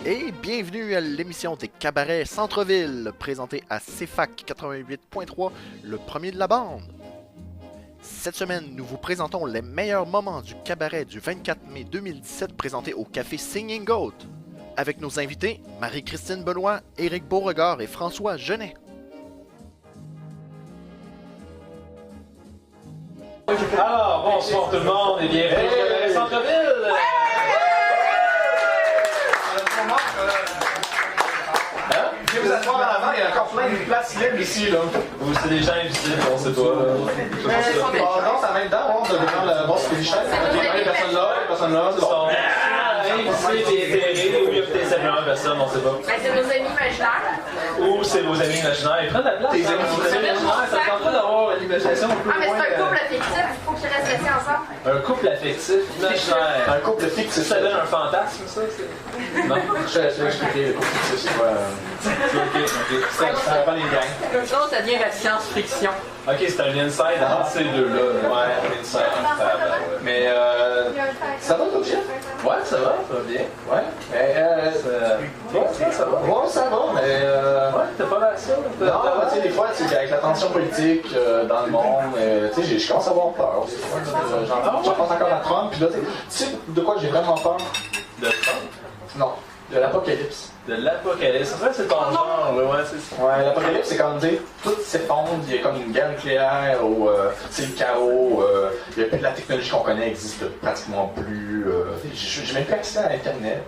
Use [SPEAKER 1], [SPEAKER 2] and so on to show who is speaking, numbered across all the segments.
[SPEAKER 1] Et bienvenue à l'émission des cabarets Centre-Ville, présentée à CFAC 88.3, le premier de la bande. Cette semaine, nous vous présentons les meilleurs moments du cabaret du 24 mai 2017 présenté au café Singing Goat. Avec nos invités, Marie-Christine Benoît, Éric Beauregard et François Genet.
[SPEAKER 2] Alors, bonsoir tout le monde et bienvenue au cabaret Centre-Ville!
[SPEAKER 3] Je vais vous asseoir en avant, il y a encore plein de places libres ici, là.
[SPEAKER 2] Ou c'est des gens invisibles, on sait pas.
[SPEAKER 3] Non, c'est en même temps, on devrait prendre la bosse et les chaises. Il y a personne là, c'est bon.
[SPEAKER 2] Invisibles et éthérés, ou il y a peut-être simplement personne, on sait pas.
[SPEAKER 4] C'est nos amis imaginaires.
[SPEAKER 2] Ou c'est vos amis imaginaires. Ils prennent la place.
[SPEAKER 3] Tes amis
[SPEAKER 2] imaginaires, ça ne tente pas d'avoir l'imagination un peu
[SPEAKER 4] Ah, mais
[SPEAKER 2] loin.
[SPEAKER 4] c'est un couple affectif, il faut qu'ils restent assis ensemble.
[SPEAKER 2] Un couple affectif imaginaire.
[SPEAKER 3] Un couple fixe,
[SPEAKER 2] Ça donne un fantasme, ça? Non?
[SPEAKER 3] Je vais expliquer le couple fixe, c'est quoi.
[SPEAKER 2] Ok. Ça dépend des gangs.
[SPEAKER 5] L'autre chose, ça devient la science-fiction.
[SPEAKER 2] Ok, c'est un inside entre ces deux-là. Ouais, un inside.
[SPEAKER 3] Mais ça va, toi, Jeff?
[SPEAKER 2] Ouais, ça va bien.
[SPEAKER 3] Ouais. Mais
[SPEAKER 2] Ça va.
[SPEAKER 3] ouais, ça va, mais
[SPEAKER 2] Ouais, t'as pas mal ça.
[SPEAKER 3] non, tu sais, des fois, tu sais, avec la tension politique dans le monde, tu sais, je commence à avoir peur. J'en pense encore à Trump, puis là, tu sais de quoi j'ai vraiment peur?
[SPEAKER 2] De Trump?
[SPEAKER 3] Non, de l'apocalypse.
[SPEAKER 2] De l'apocalypse. C'est vrai que c'est ton genre, ouais, c'est ça.
[SPEAKER 3] Ouais, l'apocalypse, c'est comme dire, tout s'effondre, il y a comme une guerre nucléaire, ou c'est le chaos, il n'y a plus de la technologie qu'on connaît, n'existe pratiquement plus. J'ai même plus accès à Internet.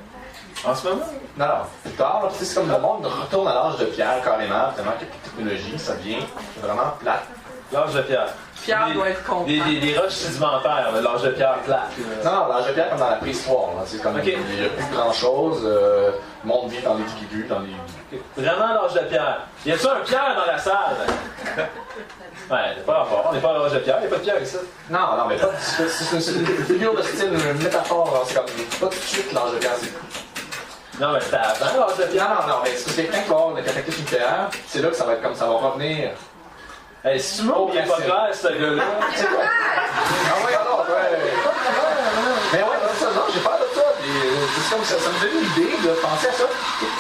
[SPEAKER 2] En ce moment?
[SPEAKER 3] Non, plus tard, là, c'est comme le monde retourne à l'âge de pierre carrément, tellement qu'il n'y a plus de technologie, ça devient vraiment plate.
[SPEAKER 2] L'âge de pierre.
[SPEAKER 5] Pierre
[SPEAKER 2] Des-
[SPEAKER 5] doit être content.
[SPEAKER 2] Des roches sédimentaires, mais l'âge de pierre plate.
[SPEAKER 3] Non, l'âge de pierre comme dans la préhistoire, là, c'est comme
[SPEAKER 2] Ok.
[SPEAKER 3] il n'y a plus grand chose, le monde vit dans les tribus, dans les.
[SPEAKER 2] Vraiment l'âge de pierre. Y a-tu un pierre dans la salle? Ouais, pas rapport. On n'est pas à l'âge de pierre, y a pas de pierre ici.
[SPEAKER 3] Non, pas c'est une figure de style, une métaphore, là, c'est comme pas tout de suite l'âge de pierre, c'est.
[SPEAKER 2] Non, mais c'était avant l'âge de pierre.
[SPEAKER 3] Non, mais c'est quand il va y avoir le cataclysme nucléaire, c'est là que ça va être comme ça va revenir.
[SPEAKER 2] Hey, si tu m'ouvres, il est pas clair, ce gars-là.
[SPEAKER 3] Ah oui, alors, ouais. Mais ouais, c'est ça, non, j'ai peur de ça. C'est comme ça me donne une idée de penser à ça.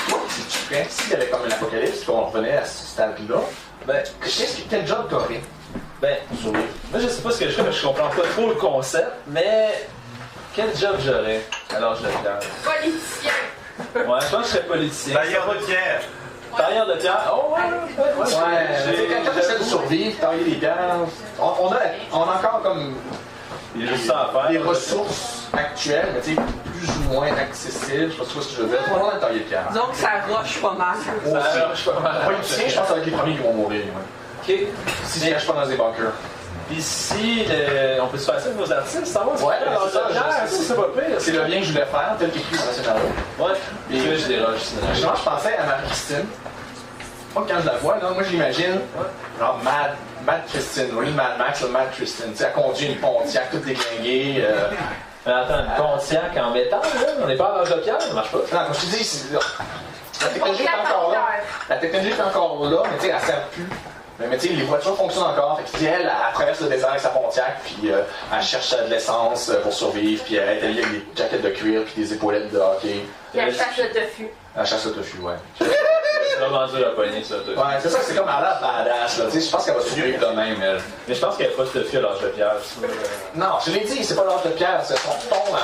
[SPEAKER 3] Moi, si tu ferais, s'il y avait comme un apocalypse, puis on revenait à ce stade-là,
[SPEAKER 2] Ben,
[SPEAKER 3] quel job t'aurais?
[SPEAKER 2] ben, moi je sais pas ce que je fais, parce que je comprends pas trop le concept, mais quel job j'aurais à l'âge de pierre?
[SPEAKER 4] Politicien.
[SPEAKER 2] Ouais, je pense que je serais politicien.
[SPEAKER 6] Tailleur de pierre.
[SPEAKER 2] Tailleur de pierre? Oh, ouais.
[SPEAKER 3] C'est quelqu'un qui essaie de survivre, tailler les pierres. On a encore comme
[SPEAKER 2] Il y a juste ça à faire.
[SPEAKER 3] des ressources actuelles, mais tu sais, plus ou moins accessibles. Je sais pas ce que je veux dire. On va dans tailler de pierre.
[SPEAKER 5] Disons que ça roche pas mal.
[SPEAKER 2] Ça marche pas mal.
[SPEAKER 3] Politiciens, je pense que ça va être les premiers qui vont mourir. Ouais.
[SPEAKER 2] Ok.
[SPEAKER 3] S'ils ne se cachent pas dans des bunkers.
[SPEAKER 2] Puis si on peut se faire ça avec nos artistes, ça va?
[SPEAKER 3] Ouais,
[SPEAKER 2] alors
[SPEAKER 3] c'est ça,
[SPEAKER 2] c'est pas pire.
[SPEAKER 3] C'est le lien que je voulais faire, tel qu'écrit dans le scénario.
[SPEAKER 2] Ouais. Puis là, j'ai des roches.
[SPEAKER 3] Justement, je pensais à Marie-Christine. Moi, quand je la vois, là, moi, je l'imagine, genre Mad Christine, oui, Mad Max, là, Mad Christine. Tu sais, elle conduit une Pontiac toute déglinguée.
[SPEAKER 2] Mais attends, une Pontiac en métal, là? On n'est pas à l'âge de pierre, ça marche pas.
[SPEAKER 3] Non, comme je te dis, la technologie est encore là. La technologie est encore là, mais tu sais, elle sert plus. Mais tu sais, les voitures fonctionnent encore. Fait que, elle traverse le désert avec sa Pontiac, puis elle cherche de l'essence pour survivre, puis elle est habillée avec des jaquettes de cuir, puis des épaulettes de hockey.
[SPEAKER 4] Puis elle chasse le tofu.
[SPEAKER 3] Elle chasse le tofu, ouais.
[SPEAKER 2] C'est vraiment dur à pogner, ça.
[SPEAKER 3] Ouais, c'est ça, c'est comme elle a badass, là. Tu sais, je pense qu'elle va survivre de même, elle.
[SPEAKER 2] Mais je pense qu'elle n'a pas de fil à l'âge de pierre.
[SPEAKER 3] Non, je l'ai dit, c'est pas l'âge de pierre, c'est son ton, là.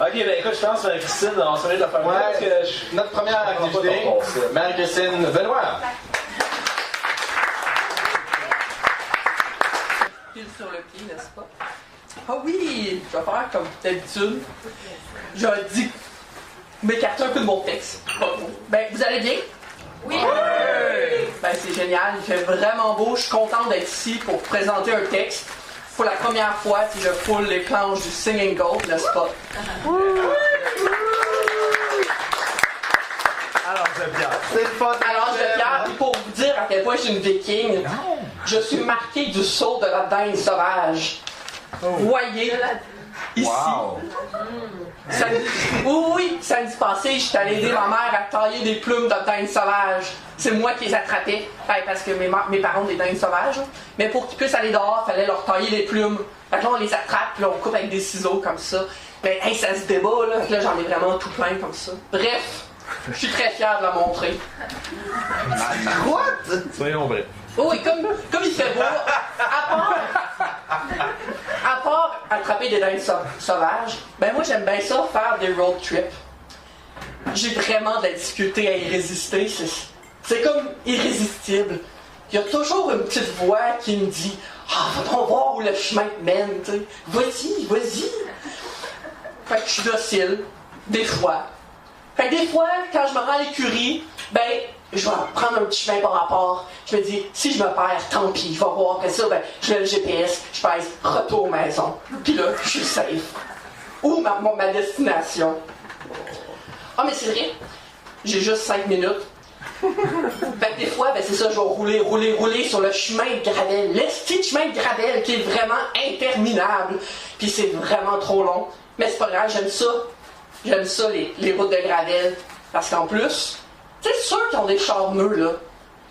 [SPEAKER 2] Ok, ben écoute, je pense, Marie-Christine, on s'en est de la faire parce que
[SPEAKER 3] Notre première activité, Marie-Christine Benoît.
[SPEAKER 5] Pile sur le pied, n'est-ce pas? Ah oui, je vais faire comme d'habitude. Je dis m'écarter un peu de mon texte. Ben, vous allez bien?
[SPEAKER 4] Oui.
[SPEAKER 5] Ben, c'est génial, il fait vraiment beau. Je suis contente d'être ici pour présenter un texte. Pour la première fois, si je foule les planches du Singing Goat, n'est-ce pas?
[SPEAKER 6] Alors, c'est bien. C'est le fun.
[SPEAKER 5] Alors, je Pierre, pour vous dire à quel point je suis une viking, je suis marqué du sceau de la dinde sauvage. Voyez, ici.
[SPEAKER 6] Wow.
[SPEAKER 5] Oui, samedi passé, je suis allé aider ma mère à tailler des plumes de dinde sauvage. C'est moi qui les attrapais, parce que mes parents ont des dindes sauvages. Mais pour qu'ils puissent aller dehors, il fallait leur tailler les plumes. Fait que là, on les attrape, puis là, on coupe avec des ciseaux comme ça. Mais hey, ça se débat, là. Là, j'en ai vraiment tout plein comme ça. Bref, je suis très fier de la montrer.
[SPEAKER 1] What?
[SPEAKER 6] Soyons vrais.
[SPEAKER 5] Oh, et comme il fait beau, à part attraper des dindes sauvages, ben moi, j'aime bien ça, faire des road trips. J'ai vraiment de la difficulté à y résister. C'est comme irrésistible. Il y a toujours une petite voix qui me dit « Ah, va-t-on voir où le chemin te mène, tu sais. Vas-y, vas-y. » Fait que je suis docile, des fois. Fait que des fois, quand je me rends à l'écurie, ben, je vais prendre un petit chemin par rapport. Je me dis, si je me perds, tant pis, je vais voir. Après ça, ben, je mets le GPS, je pèse retour aux maisons. Puis là, je suis safe. Ou ma destination. Ah, mais c'est vrai, j'ai juste 5 minutes. Fait que des fois, ben c'est ça, je vais rouler sur le chemin de gravel. L'esti de chemin de gravel qui est vraiment interminable. Puis c'est vraiment trop long. Mais c'est pas grave, j'aime ça. J'aime ça, les routes de gravel. Parce qu'en plus, tu sais, ceux qui ont des charmeux, là,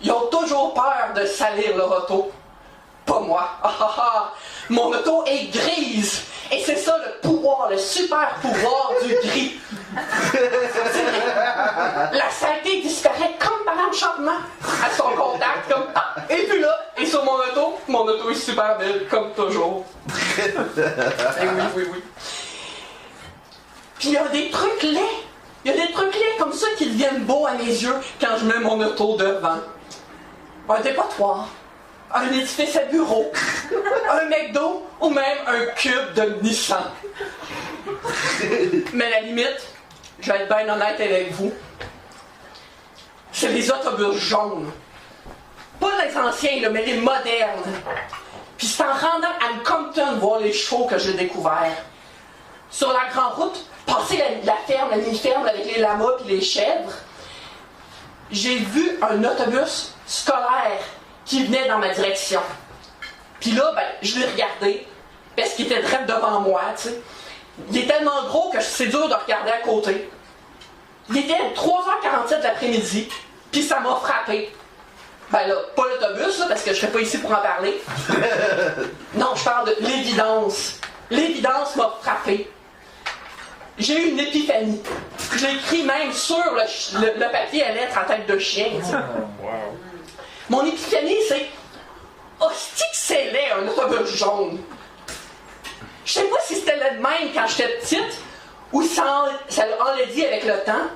[SPEAKER 5] ils ont toujours peur de salir leur auto. Pas moi. Ah ah ah! Mon auto est grise. Et c'est ça le pouvoir, le super pouvoir du gris. La saleté disparaît comme par enchantement à son contact, comme ah, et puis là, et sur mon auto est super belle, comme toujours. Et oui. Puis il y a des trucs laids. Il y a des trucs laids comme ça qui deviennent beaux à mes yeux quand je mets mon auto devant. Un dépotoir, un édifice à bureau, un McDo ou même un cube de Nissan. Mais à la limite, je vais être bien honnête avec vous, c'est les autobus jaunes. Pas les anciens, là, mais les modernes. Puis c'est en rendant à Compton voir les chevaux que j'ai découvert. Sur la grande route, passer la ferme, la mini-ferme avec les lamas et les chèvres, j'ai vu un autobus scolaire qui venait dans ma direction. Puis là, ben, je l'ai regardé, parce qu'il était direct devant moi, tu sais. Il est tellement gros que c'est dur de regarder à côté. Il était 3h47 de l'après-midi, puis ça m'a frappé. Ben là, pas l'autobus, là, parce que je serais pas ici pour en parler. Non, je parle de l'évidence. L'évidence m'a frappé. J'ai eu une épiphanie. Je l'ai écrit même sur le papier à lettres en tête de chien. Tu sais.
[SPEAKER 6] Wow.
[SPEAKER 5] Mon épiphanie, c'est « Hostie que c'est laid, un autobus jaune! » Je sais pas si c'était le même quand j'étais petite, ou ça enlaidit avec le temps,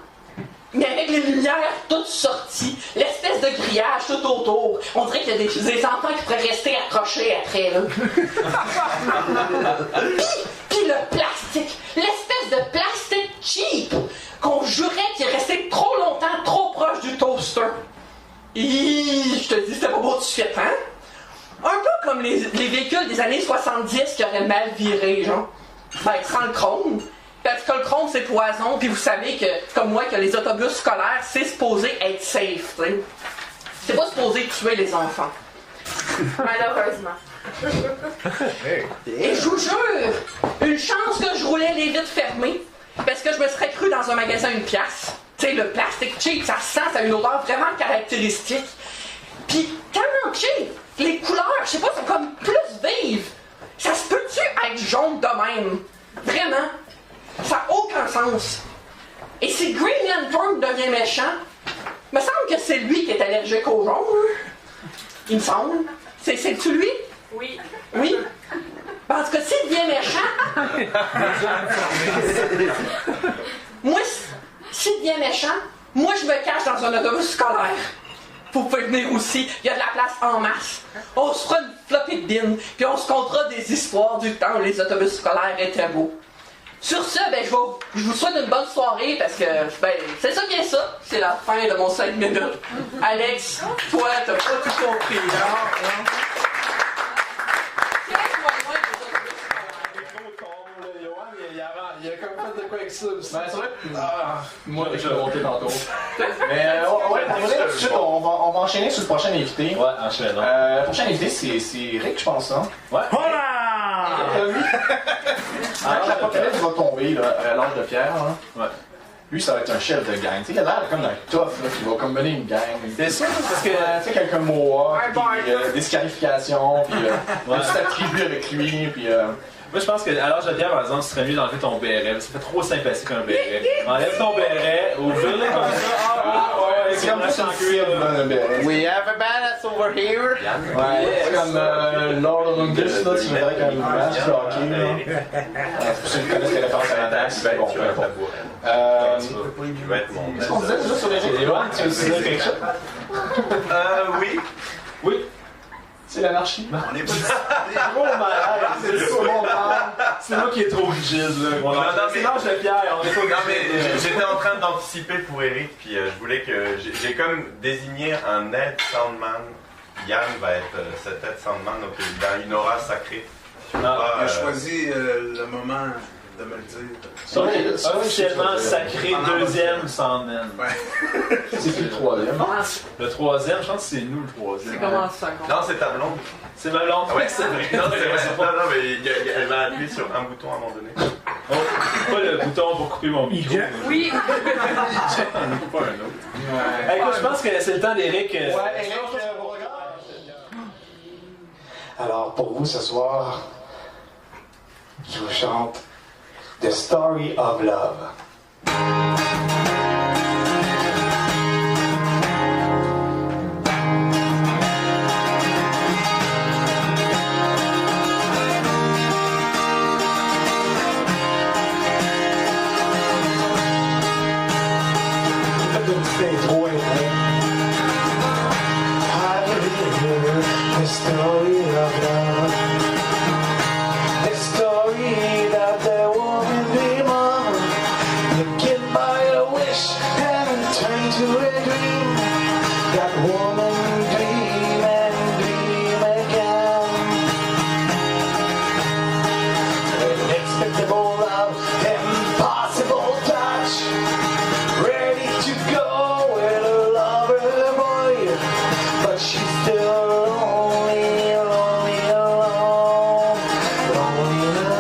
[SPEAKER 5] mais avec les lumières toutes sorties, l'espèce de grillage tout autour, on dirait qu'il y a des enfants qui pourraient rester accrochés après, là. Puis le plastique, l'espèce de plastique cheap, qu'on jurait qu'il restait trop longtemps, trop proche du toaster. Je te dis, c'était pas beau de suite, hein? Un peu comme les véhicules des années 70 qui auraient mal viré, genre. Ben, sans le chrome. Parce que le chrome, c'est poison, puis vous savez que, comme moi, que les autobus scolaires, c'est supposé être safe, tu sais. C'est pas supposé tuer les enfants.
[SPEAKER 4] Malheureusement.
[SPEAKER 5] Et je vous jure, une chance que je roulais les vitres fermées, parce que je me serais cru dans un magasin une pièce. Tu sais, le plastique cheap, ça sent, ça a une odeur vraiment caractéristique. Puis, tellement cheap, les couleurs, je sais pas, sont comme plus vives. Ça se peut-tu être jaune de même? Vraiment? Ça n'a aucun sens. Et si Green Lantern devient méchant, me semble que c'est lui qui est allergique au jaune. Il me semble. C'est-tu lui?
[SPEAKER 4] Oui.
[SPEAKER 5] Oui? Parce que s'il devient méchant... moi, s'il devient méchant, moi je me cache dans un autobus scolaire. Vous pouvez venir aussi, il y a de la place en masse. On se fera une flopée de bines, puis on se contera des histoires du temps où les autobus scolaires étaient beaux. Sur ce, ben, je vous souhaite une bonne soirée parce que, ben, c'est ça qui est ça. C'est la fin de mon 5 minutes. Alex, toi, t'as pas tout compris. Non.
[SPEAKER 3] Il a comme fait de quoi avec ça. C'est vrai? Moi, je vais monter tantôt. Mais ouais, pour vrai, tout de suite, on va enchaîner sur le prochain invité.
[SPEAKER 2] Ouais, enchaînons.
[SPEAKER 3] Le prochain invité, c'est Rick, je pense, hein?
[SPEAKER 2] Ouais.
[SPEAKER 3] T'as vu? Alors, l'apocalypse va tomber, là, à l'âge de pierre, hein?
[SPEAKER 2] Ouais.
[SPEAKER 3] lui, ça va être un chef de gang. Tu sais, il a l'air comme d'un tough, là, qui va comme mener une gang.
[SPEAKER 2] C'est sûr, parce que.
[SPEAKER 3] Tu sais, quelqu'un mohawk,
[SPEAKER 4] Un bar.
[SPEAKER 3] puis disqualification, puis une petite tribu avec lui, puis...
[SPEAKER 2] Moi, je pense qu'à l'âge de Pierre, par exemple, ce serait mieux d'enlever ton béret. Ça fait trop sympathique un béret. Enlève ton béret, ouvre-le comme ça. Ouais,
[SPEAKER 3] c'est comme
[SPEAKER 2] la
[SPEAKER 3] ça,
[SPEAKER 2] cuir.
[SPEAKER 1] We have a badass over here.
[SPEAKER 3] Ouais, c'est comme Lord of Lungus, là, tu verrais avec un match de hockey, là. Pour ceux qui connaissent les références à la taxe, c'est bon, peu importe.
[SPEAKER 6] Tu vas être mon.
[SPEAKER 3] Qu'est-ce qu'on disait déjà sur les règles?
[SPEAKER 2] Evan, tu veux dire quelque chose?
[SPEAKER 6] Oui.
[SPEAKER 2] Oui.
[SPEAKER 3] C'est l'anarchie.
[SPEAKER 6] On est pas.
[SPEAKER 2] Trop malade. C'est moi qui est trop rigide, là.
[SPEAKER 6] Non,
[SPEAKER 2] C'est l'âge de Pierre, on est pas
[SPEAKER 6] Non mais
[SPEAKER 2] obligé de-
[SPEAKER 6] j'étais en train d'anticiper pour Eric, puis je voulais que j'ai comme désigné un aide soundman. Yann va être cet aide soundman, donc il a une aura sacrée.
[SPEAKER 2] Ah,
[SPEAKER 7] Il a choisi le moment de me le dire.
[SPEAKER 2] Officiellement sacré deuxième Sandman.
[SPEAKER 3] C'est qui le troisième?
[SPEAKER 2] Le troisième, je pense que c'est nous le troisième.
[SPEAKER 5] C'est comment ça?
[SPEAKER 6] Non, c'est ta blonde.
[SPEAKER 2] C'est ma blonde.
[SPEAKER 6] Ouais,
[SPEAKER 2] c'est vrai.
[SPEAKER 6] Non, c'est vrai. Non, mais elle va appuyer sur un bouton à un moment donné.
[SPEAKER 2] Oh, pas le bouton pour couper mon micro.
[SPEAKER 4] Oui.
[SPEAKER 2] Pas un autre. Hey, écoute, je pense que c'est le temps d'Eric.
[SPEAKER 8] Alors, pour vous ce soir, je vous chante The Story of Love. C'est trop intéressant. I believe the story of love. The story that the woman dream of. You get by a wish and turn to a dream. That woman dream and dream again. Inexplicable love, impossible touch. Ready to go with a lover boy, but she's still lonely, lonely alone, lonely alone.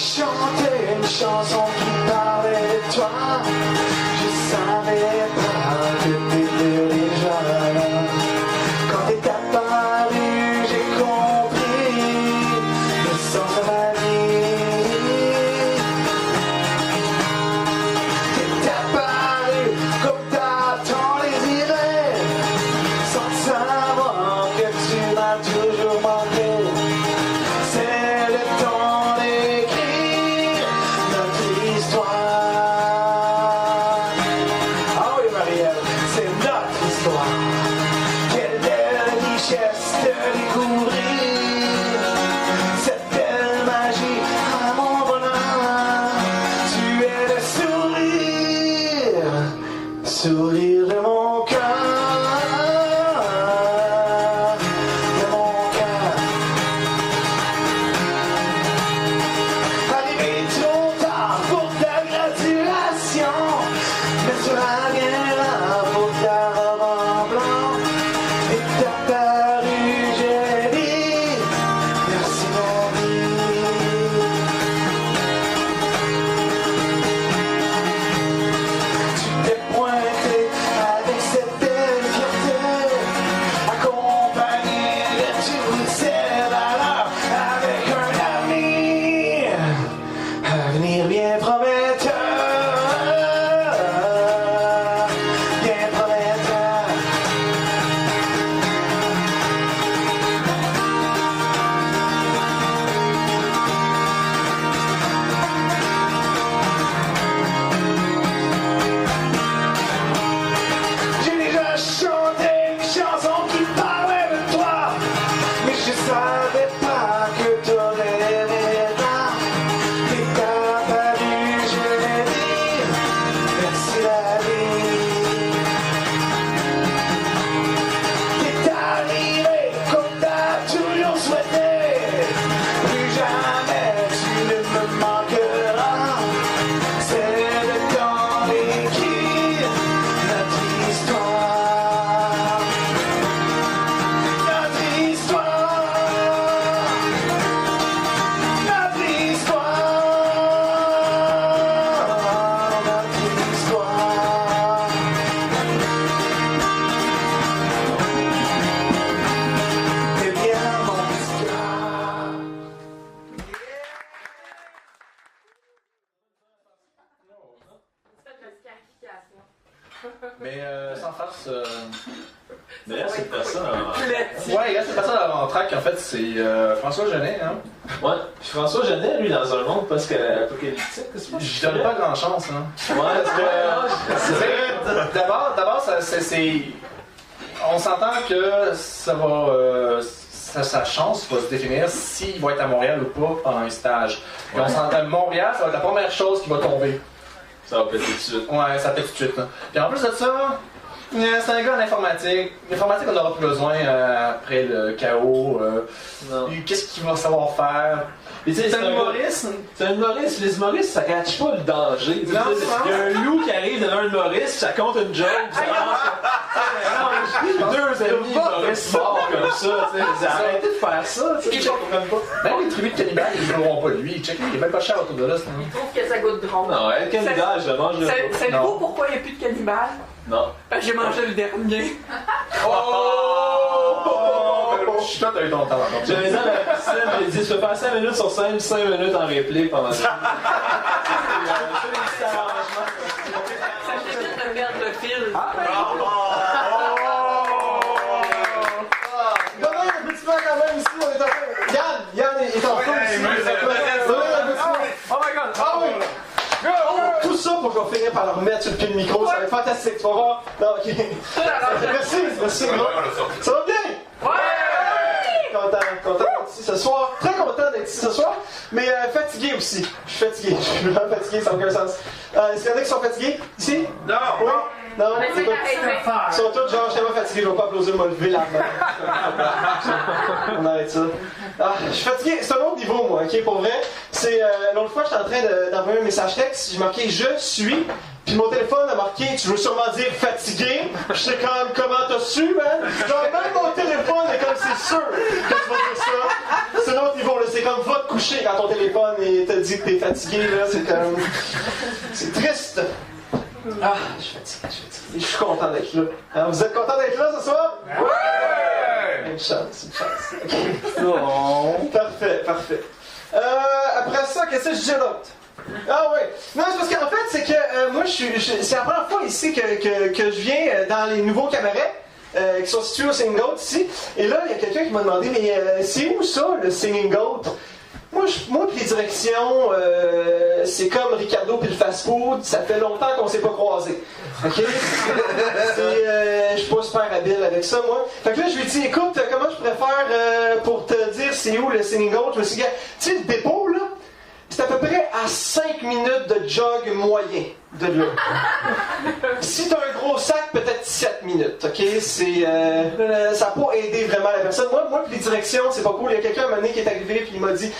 [SPEAKER 8] chanter une chanson qui parlait de toi. Je savais pas que t'étais déjà là. Quand t'es apparu, j'ai compris le sens de ma vie. T'es apparu comme t'as désiré, sans savoir que tu m'as toujours manqué. C'est le temps d'écrire notre histoire. Ah oui, Marielle, c'est notre histoire. Quelle belle richesse de découvrir cette belle magie à mon bonheur. Tu es le sourire, sourire de mon cœur. De mon cœur. Arrivé trop tard pour ta graduation, mais tu seras bien là pour ta robe en blanc. Et t'as paru, j'ai dit merci ma vie. Tu t'es pointé avec cette belle fierté, accompagné de toutes ces valeurs, avec un avenir bien prometteur, bien prometteur. J'ai déjà chanté une chanson qui parlait de toi, mais je savais pas que t'aurais aimé ça. Et t'as paru, je l'ai dit, merci la vie. T'es arrivé comme t'as toujours souhaité, plus jamais tu ne me manqueras. C'est le temps d'écrire notre histoire. Notre histoire. Notre histoire. Notre histoire. T'es bien mon histoire.
[SPEAKER 4] C'est de la scarification.
[SPEAKER 3] Mais sans farce.
[SPEAKER 2] D'ailleurs, cette personne en...
[SPEAKER 3] Ouais, cette personne en track, en fait, c'est François Genet. Hein?
[SPEAKER 2] Ouais, puis François Genet, lui, dans un monde post-apocalyptique, qu'est-ce que tu
[SPEAKER 3] Je donne pas grand chance. Hein?
[SPEAKER 2] Ouais,
[SPEAKER 3] D'abord, c'est. On s'entend que ça va. Sa chance va se définir s'il va être à Montréal ou pas pendant un stage. Puis on s'entend Montréal, ça va être la première chose qui va tomber.
[SPEAKER 2] Ça va péter tout de suite.
[SPEAKER 3] Ouais, ça fait tout de suite. Là. Puis en plus de ça, c'est un gars en informatique. L'informatique, on n'aura plus besoin après le chaos.
[SPEAKER 2] Non.
[SPEAKER 3] Qu'est-ce qu'il va savoir faire?
[SPEAKER 2] Et tu sais,
[SPEAKER 3] C'est un humoriste.
[SPEAKER 2] C'est un humoriste. Les humoristes, ça catche pas le danger. Tu sais, il y a un loup qui arrive devant un humoriste, ça compte une joke. Deux amis humoristes morts comme ça. Tu sais, arrêtez de faire ça. Tu sais,
[SPEAKER 3] Même les tribus de cannibales, ils ne joueront pas lui. Check, il est même pas cher autour de là.
[SPEAKER 4] Il trouve que ça goûte drôle.
[SPEAKER 2] non, elle cannibale, je mange le pas.
[SPEAKER 5] Savez-vous pourquoi il n'y a plus de cannibales?
[SPEAKER 2] Non.
[SPEAKER 5] Parce que j'ai mangé le dernier.
[SPEAKER 3] Chut, t'as eu ton temps.
[SPEAKER 2] J'avais dit à la piscine, j'ai dit, je peux faire 5 minutes sur scène, 5 minutes en réplique pendant ça.
[SPEAKER 5] Ça évite de perdre le fil.
[SPEAKER 8] Donnez un applaudissement quand même ici, on est en train. Yann est en train ici. Donnez un applaudissement.
[SPEAKER 3] Oh my god!
[SPEAKER 8] Ah oui! Tout ça pour qu'on finisse par le remettre sur le pied de micro, ça va être fantastique, tu vas voir. Non, ok. Merci. Ça va bien? Ouais! Content d'être ici ce soir. Très content d'être ici ce soir, mais fatigué aussi. Je suis fatigué, je suis vraiment fatigué, ça n'a aucun sens. Est-ce qu'il y en a qui sont fatigués ici? Non! Oui? Non?
[SPEAKER 4] On essaie
[SPEAKER 8] Écoute,
[SPEAKER 4] d'arrêter.
[SPEAKER 8] ils sont tous genre, je suis tellement fatigué, je vais pas applaudir, me lever la main. On arrête ça. Ah, je suis fatigué, c'est un autre niveau, moi, ok, pour vrai. C'est, l'autre fois, j'étais en train d'envoyer un message texte, j'ai marqué « Je suis », puis mon téléphone a marqué « Tu veux sûrement dire fatigué », je sais quand même comment t'as su, man. Genre, même mon téléphone est comme « C'est sûr que tu vas dire ça ».
[SPEAKER 9] c'est un autre niveau, là. C'est comme va te coucher quand ton téléphone et te dit que t'es fatigué, là. C'est comme. C'est triste. Ah, je suis fatigué. Et je suis content d'être là. Alors, vous êtes content d'être là ce soir? Ouais! Une chance. Okay. Non. Parfait. Après ça, qu'est-ce que je dis d'autre? Ah ouais. Non, c'est parce qu'en fait, c'est que moi, c'est la première fois ici que je viens dans les nouveaux cabarets. Qui sont situés au Singing Goat ici. Et là, il y a quelqu'un qui m'a demandé, mais c'est où ça, le Singing Goat? Moi, puis les directions, c'est comme Ricardo puis le fast-food, ça fait longtemps qu'on s'est pas croisés. OK? Je suis pas super habile avec ça, moi. Fait que là, je lui ai dit, écoute, comment je pourrais faire pour te dire c'est où le Singing Goat? Je me suis dit, tu sais, le dépôt, là, c'est à peu près à 5 minutes de jog moyen de là. Si t'as un gros sac, peut-être 7 minutes, ok? Ça n'a pas aidé vraiment la personne. Moi puis les directions, c'est pas cool. Il y a quelqu'un à un moment donné qui est arrivé puis il m'a dit,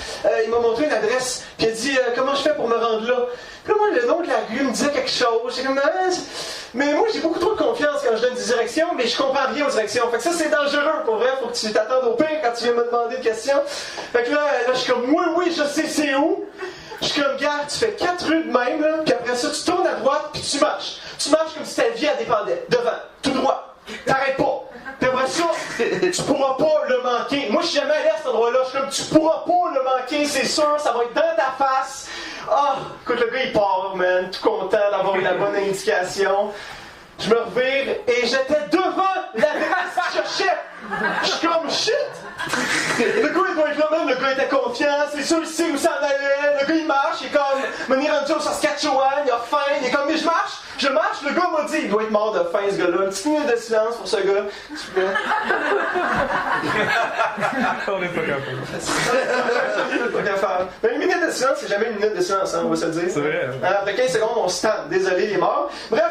[SPEAKER 9] il m'a montré une adresse puis il a dit, comment je fais pour me rendre là? Puis là, moi, le nom de la rue me disait quelque chose. J'ai comme, mais moi, j'ai beaucoup trop de confiance quand je donne des directions, mais je comprends rien aux directions. Fait que ça, c'est dangereux, pour vrai. Faut que tu t'attendes au pire quand tu viens me demander une question. Fait que là je suis comme, oui, je sais c'est où. Je suis comme, gars, tu fais 4 rues de même, là, puis après ça, tu tournes à droite, puis tu marches. Tu marches comme si ta vie, elle dépendait. Devant, tout droit. T'arrêtes pas. Puis après ça, tu pourras pas le manquer. Moi, je suis jamais allé à cet endroit-là. Je suis comme, tu pourras pas le manquer, c'est sûr. Ça va être dans ta face. Ah, écoute, le gars, il part, man. Tout content d'avoir eu la bonne indication. Je me revire et j'étais devant l'adresse que je cherchais. Je suis comme, shit! Le gars, il doit être là même, le gars était confiant, c'est sûr, il sait où ça en allait. Le gars, il marche, il est comme, m'en est rendu au Saskatchewan, il a faim, il est comme, mais je marche, le gars m'a dit, il doit être mort de faim, ce gars-là. Une petite minute de silence pour ce gars, s'il vous plaît.
[SPEAKER 10] On n'est pas capable.
[SPEAKER 9] Pas capable. Mais une minute de silence, c'est jamais une minute de silence, hein, on va se le dire.
[SPEAKER 10] C'est vrai.
[SPEAKER 9] Après 15 secondes, on se tente. Désolé, il est mort. Bref,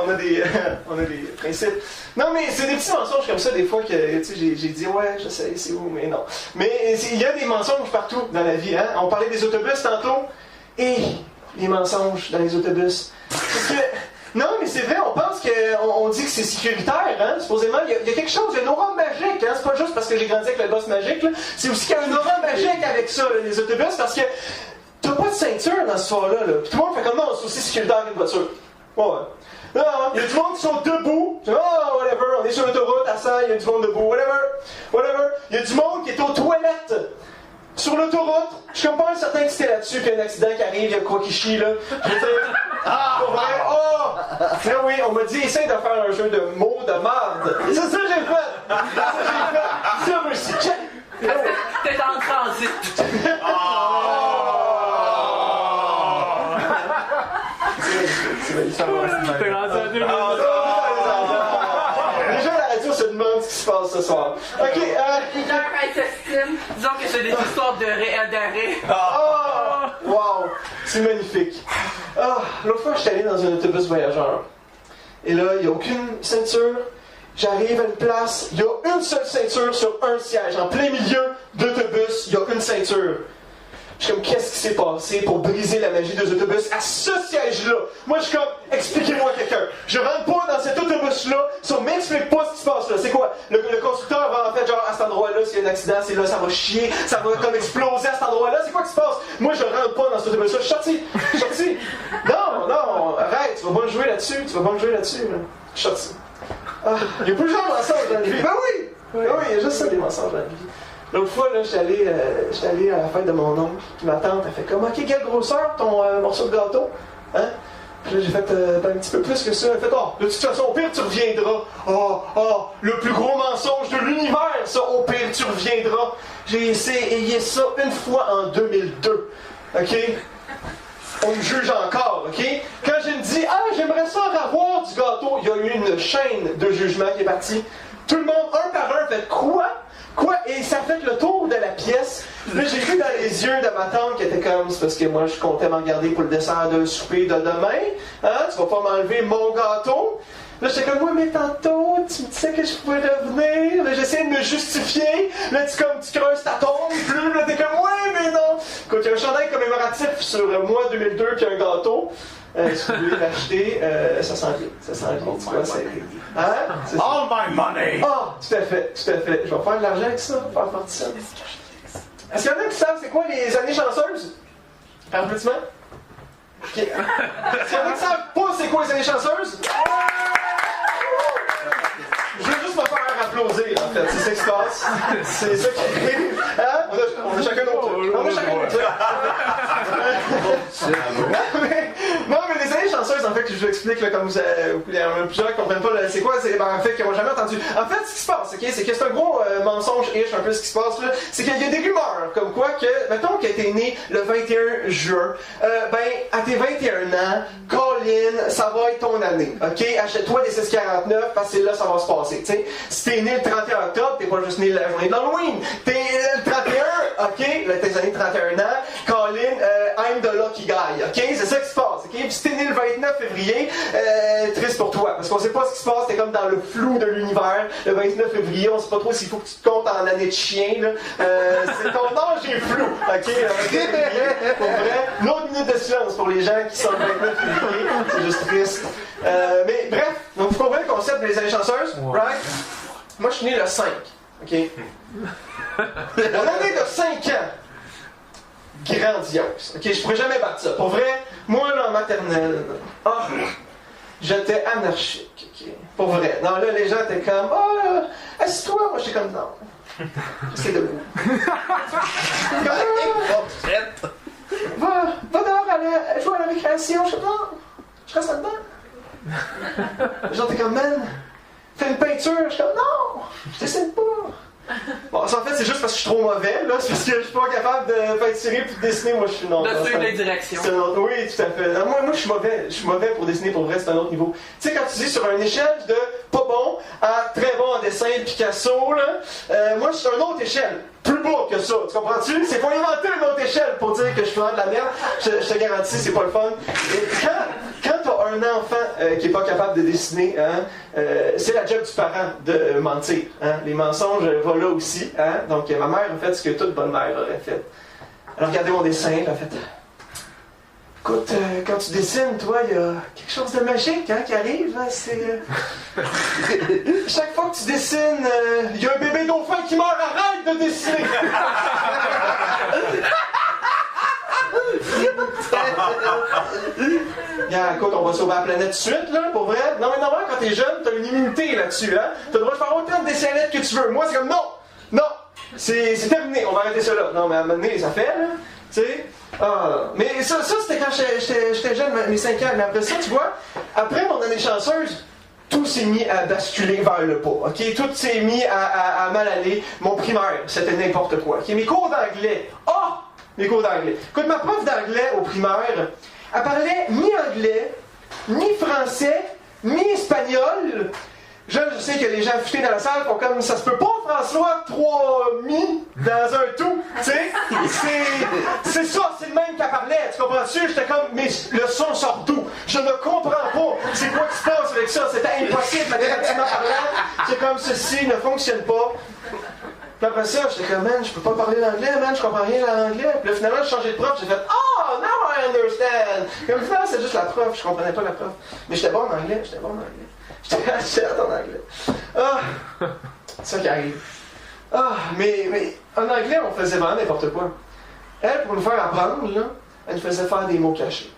[SPEAKER 9] on a des principes. Non, mais c'est des petits mensonges comme ça, des fois, que tu sais, j'ai dit, ouais, je sais, c'est où, mais non. Mais il y a des mensonges partout dans la vie, hein. On parlait des autobus tantôt, et les mensonges dans les autobus. Parce que, non, mais c'est vrai, on pense qu'on dit que c'est sécuritaire, hein. Supposément, il y a quelque chose, il y a une aura magique, hein. C'est pas juste parce que j'ai grandi avec le boss magique, là. C'est aussi qu'il y a une aura magique avec ça, là, les autobus, parce que t'as pas de ceinture dans ce soir-là, là. Puis tout le monde fait comme non, c'est aussi sécuritaire qu'une voiture. Ouais. Non, il y a du monde qui sont debout. Oh, whatever, on est sur l'autoroute à 100, il y a du monde debout. Whatever. Il y a du monde qui est aux toilettes. Sur l'autoroute, je suis comme pas certain que c'était là-dessus, qu'il y a un accident qui arrive, il y a quoi qui chie, là. Je veux dire, pour vrai, là oui, on m'a dit, essaye de faire un jeu de mots de marde. Et c'est ça que j'ai fait. Ça, moi aussi, check.
[SPEAKER 5] T'es en transit.
[SPEAKER 10] T'es rendu à 2 minutes.
[SPEAKER 9] Déjà, la radio se demande ce qui se passe ce soir. Ok,
[SPEAKER 5] Disons que c'est des histoires d'arrêt.
[SPEAKER 9] Wow, c'est magnifique. L'autre fois, j'étais allé dans un autobus voyageur. Et là, il n'y a aucune ceinture. J'arrive à une place, il y a une seule ceinture sur un siège. En plein milieu d'autobus, il y a une ceinture. Je suis comme, qu'est-ce qui s'est passé pour briser la magie des autobus à ce siège-là? Moi, je suis comme, expliquez-moi quelqu'un. Je rentre pas dans cet autobus-là, si on m'explique pas ce qui se passe là. C'est quoi? Le constructeur va en fait, genre, à cet endroit-là, s'il y a un accident, c'est là, ça va chier, ça va comme exploser à cet endroit-là. C'est quoi qui se passe? Moi, je rentre pas dans cet autobus-là. Je suis sorti. Non, arrête, tu vas pas me jouer là-dessus. Je suis sorti. Il y a plus de gens de mensonges dans la vie. Ben oui, il y a juste ça, des mensonges dans la vie. L'autre fois, là, j'étais allé à la fête de mon oncle. Ma tante, elle fait comme, OK, quelle grosseur ton morceau de gâteau? Hein? Puis là, j'ai fait un petit peu plus que ça. Elle fait, de toute façon, au pire, tu reviendras. Le plus gros mensonge de l'univers, ça, au pire, tu reviendras. J'ai essayé ça une fois en 2002. OK? On me juge encore, OK? Quand je me dis, j'aimerais ça avoir du gâteau, il y a eu une chaîne de jugement qui est partie. Tout le monde, un par un, fait quoi? Et ça fait le tour de la pièce. Là, j'ai vu dans les yeux de ma tante qui était comme, c'est parce que moi, je comptais m'en garder pour le dessert de souper de demain. Hein? Tu vas pas m'enlever mon gâteau. Là, j'étais comme, mais tantôt, tu me disais que je pouvais revenir. Là, j'essayais de me justifier. Là, tu creuses ta tombe. Plus, là, t'es comme, mais non. Écoute, il y a un chandail commémoratif sur moi 2002 puis un gâteau. Si vous voulez l'acheter, ça sent bien. Ça sent bien. Tu vois, c'est... Hein? C'est ça.
[SPEAKER 7] All my money!
[SPEAKER 9] Ah, tout à fait, tout à fait. Je vais faire de l'argent avec ça, faire partie ça. Est-ce qu'il y en a qui savent c'est quoi les années chanceuses? Par applaudissement? Ok. Est-ce qu'il y en a qui savent pas c'est quoi les années chanceuses? Je veux juste me faire applaudir, en fait. C'est ça qui se passe. C'est ça qui arrive. Hein? On a chacun notre truc. On a chacun notre truc. Non, mais les années chanceuses, en fait, que je vous explique, là, comme il y en a plusieurs qui comprennent pas, là, c'est quoi? C'est en fait, qu'ils n'ont jamais entendu. En fait, ce qui se passe, okay, c'est que c'est un gros mensonge-ish, un peu ce qui se passe, là. C'est qu'il y a des rumeurs, comme quoi que, mettons que t'es né le 21 juin, à tes 21 ans, Colin, ça va être ton année, ok? Achète-toi des 649 parce que c'est là que ça va se passer, tu sais. Si t'es né le 31 octobre, t'es pas juste né la journée d'Halloween. T'es le 31, ok? Là, tes années de 31 ans, Colin, I'm the lucky guy, ok? C'est ça qui se passe, ok? Puis si t'es né le 29 février, triste pour toi, parce qu'on sait pas ce qui se passe, t'es comme dans le flou de l'univers. Le 29 février, on sait pas trop s'il faut que tu te comptes en année de chien, là. C'est ton âge est flou, ok? Pour vrai, une autre minute de silence pour les gens qui sont le 29 février, c'est juste triste. Mais bref, donc vous comprenez le concept des années chanceuses, right? Moi, je suis né le 5, ok? Mon année de 5 ans, grandiose, ok? Je pourrais jamais battre ça. Pour vrai, moi, là, en maternelle, j'étais anarchique, ok? Pour vrai. Non, là, les gens étaient comme, assis-toi, moi, j'étais comme, non. J'étais debout. Va dehors, jouer à la récréation, je sais pas. Je reste là-dedans. Les gens étaient comme, man, fais une peinture. Je suis comme, non, je dessine pas. Bon, en fait, c'est juste parce que je suis trop mauvais, là. C'est parce que je suis pas capable de peinturer puis de dessiner. Moi, je suis non.
[SPEAKER 5] De suivre les directions.
[SPEAKER 9] Oui, tout à fait. Non, moi, je suis mauvais. Je suis mauvais pour dessiner. Pour vrai, c'est un autre niveau. Tu sais, quand tu dis sur une échelle de pas bon à très bon en dessin, Picasso, là, moi, je suis une autre échelle. Plus bas que ça. Tu comprends-tu? C'est faut inventer une autre échelle pour dire que je suis vraiment de la merde. Je te garantis, c'est pas le fun. Et quand t'as un enfant qui est pas capable de dessiner, hein, c'est la job du parent de mentir. Hein? Les mensonges vont là aussi. Hein? Donc, ma mère a fait ce que toute bonne mère aurait fait. Elle a regardé mon dessin, elle a fait... Écoute, quand tu dessines, toi, il y a quelque chose de magique hein, qui arrive. Hein, c'est... Chaque fois que tu dessines, il y a un bébé dauphin qui meurt. Arrête de dessiner! Écoute, on va sauver la planète tout de suite, là, pour vrai. Non, mais normalement, quand t'es jeune, t'as une immunité là-dessus, hein. T'as le droit de faire autant de dessins que tu veux. Moi, c'est comme, non, c'est terminé, on va arrêter ça là. Non, mais à un moment donné, ça fait, là, tu sais. Mais ça c'était quand j'étais jeune, mes 5 ans. Mais après ça, tu vois, après mon année chanceuse, tout s'est mis à basculer vers le bas, ok? Tout s'est mis à mal aller. Mon primaire, c'était n'importe quoi, ok? Mes cours d'anglais, mes cours d'anglais. Écoute, ma prof d'anglais au primaire, elle parlait ni anglais, ni français, ni espagnol. Je sais que les gens affûtés dans la salle font comme ça se peut pas, François, 3 mi dans un tout, tu sais. C'est ça, c'est le même qu'elle parlait, tu comprends-tu? J'étais comme, mais le son sort d'où? Je ne comprends pas. C'est quoi qui se passe avec ça? C'était impossible, mathématiquement parlant. C'est comme ceci ne fonctionne pas. Puis après ça, j'étais comme, man, je peux pas parler l'anglais, man, je comprends rien à l'anglais. Puis là, finalement, j'ai changé de prof, j'ai fait, oh, now I understand. Comme finalement, c'est juste la prof, je comprenais pas la prof. Mais j'étais bon en anglais, J'étais assez en anglais. C'est ça qui arrive. Mais en anglais, on faisait vraiment n'importe quoi. Elle, pour nous faire apprendre, là, elle nous faisait faire des mots cachés.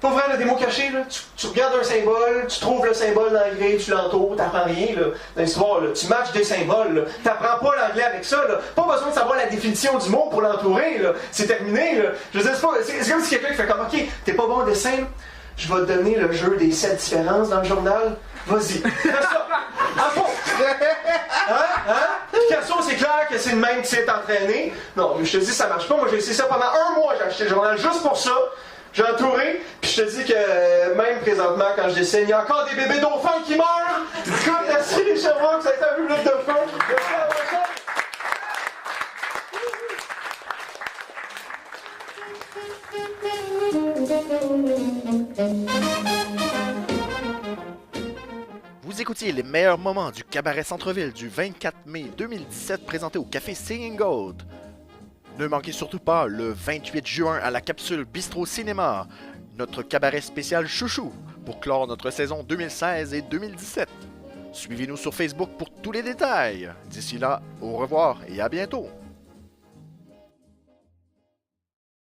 [SPEAKER 9] Pas vrai, là, des mots cachés, là, tu regardes un symbole, tu trouves le symbole dans le gré, tu l'entoures, t'apprends rien, là, dans l'histoire, là, tu matches des symboles, là, t'apprends pas l'anglais avec ça, là, pas besoin de savoir la définition du mot pour l'entourer, là, c'est terminé, là, je veux dire, c'est comme si quelqu'un qui fait comme, ok, t'es pas bon au dessin, là, je vais te donner le jeu des 7 différences dans le journal, vas-y, fais ça, en fond, Picasso, c'est clair que c'est le même qui s'est entraîné, non, mais je te dis, ça marche pas, moi j'ai essayé ça pendant 1 mois, j'ai acheté le journal juste pour ça, j'ai entouré, puis je te dis que même présentement, quand je dessine, il y a encore des bébés dauphins qui meurent! Écoute, merci les Sherbrooke, ça a été un minute de fun! Merci à la prochaine!
[SPEAKER 1] Vous écoutiez les meilleurs moments du Cabaret Centre-Ville du 24 mai 2017 présenté au Café Singing Goat. Ne manquez surtout pas le 28 juin à la capsule Bistro Cinéma. notre cabaret spécial Chouchou pour clore notre saison 2016 et 2017. Suivez-nous sur Facebook pour tous les détails. D'ici là, au revoir et à bientôt.